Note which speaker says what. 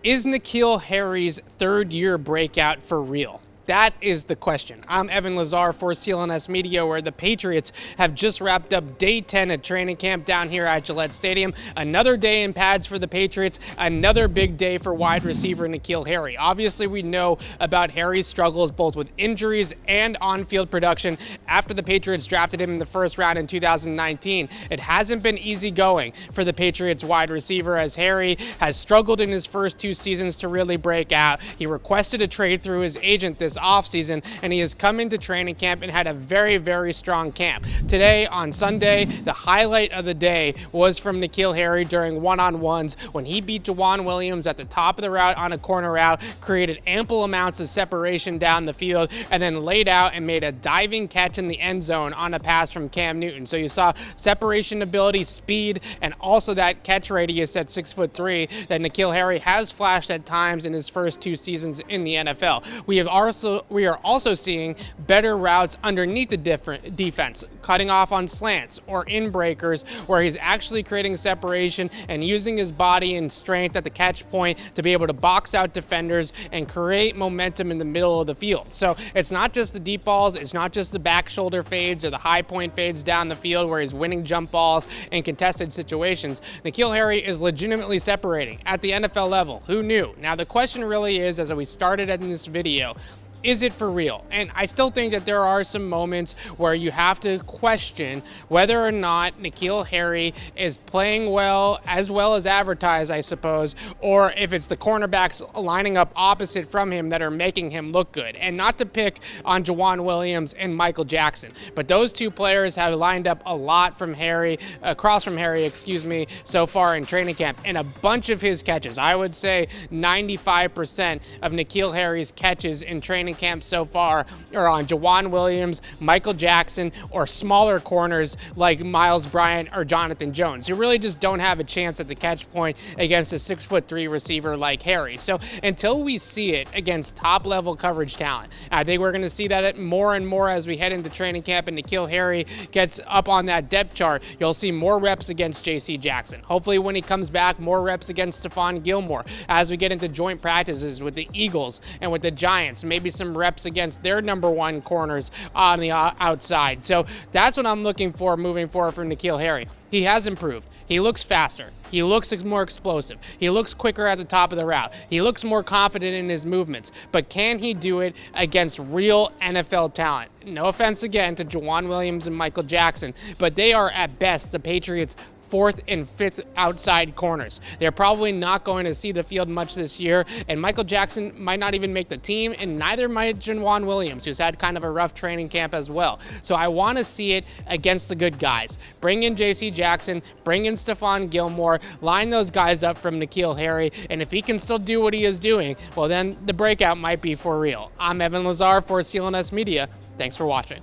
Speaker 1: Is N'Keal Harry's third-year breakout for real? That is the question. I'm Evan Lazar for CLNS Media, where the Patriots have just wrapped up day 10 at training camp down here at Gillette Stadium. Another day in pads for the Patriots, another big day for wide receiver N'Keal Harry. Obviously, we know about Harry's struggles both with injuries and on-field production after the Patriots drafted him in the first round in 2019. It hasn't been easy going for the Patriots wide receiver, as Harry has struggled in his first two seasons to really break out. He requested a trade through his agent this offseason, and he has come into training camp and had a very, very strong camp. Today, on Sunday, the highlight of the day was from N'Keal Harry during one-on-ones when he beat Joejuan Williams at the top of the route on a corner route, created ample amounts of separation down the field, and then laid out and made a diving catch in the end zone on a pass from Cam Newton. So you saw separation ability, speed, and also that catch radius at 6'3" that N'Keal Harry has flashed at times in his first two seasons in the NFL. We are also seeing better routes underneath the defense, cutting off on slants or in breakers, where he's actually creating separation and using his body and strength at the catch point to be able to box out defenders and create momentum in the middle of the field. So it's not just the deep balls, it's not just the back shoulder fades or the high point fades down the field where he's winning jump balls in contested situations. N'Keal Harry is legitimately separating at the NFL level. Who knew? Now the question really is, as we started in this video, is it for real? And I still think that there are some moments where you have to question whether or not N'Keal Harry is playing well as advertised, I suppose, or if it's the cornerbacks lining up opposite from him that are making him look good. And not to pick on Joejuan Williams and Michael Jackson, but those two players have lined up a lot from Harry, across from Harry, so far in training camp. And a bunch of his catches, I would say 95% of N'Keal Harry's catches in training camp so far are on Joejuan Williams, Michael Jackson, or smaller corners like Miles Bryant or Jonathan Jones, who really just don't have a chance at the catch point against a 6'3" receiver like Harry. So until we see it against top-level coverage talent, I think we're going to see that more and more as we head into training camp and N'Keal Harry gets up on that depth chart. You'll see more reps against J.C. Jackson. Hopefully when he comes back, more reps against Stephon Gilmore. As we get into joint practices with the Eagles and with the Giants, maybe some reps against their number one corners on the outside. So that's what I'm looking for moving forward from N'Keal Harry. He has improved. He looks faster. He looks more explosive. He looks quicker at the top of the route. He looks more confident in his movements. But can he do it against real NFL talent? No offense again to Joejuan Williams and Michael Jackson, but they are at best the Patriots' fourth and fifth outside corners. They're probably not going to see the field much this year, and Michael Jackson might not even make the team, and neither might Joejuan Williams, who's had kind of a rough training camp as well. So I want to see it against the good guys. Bring in J.C. Jackson, bring in Stephon Gilmore, line those guys up from N'Keal Harry, and if he can still do what he is doing, well then the breakout might be for real. I'm Evan Lazar for CLNS Media. Thanks for watching.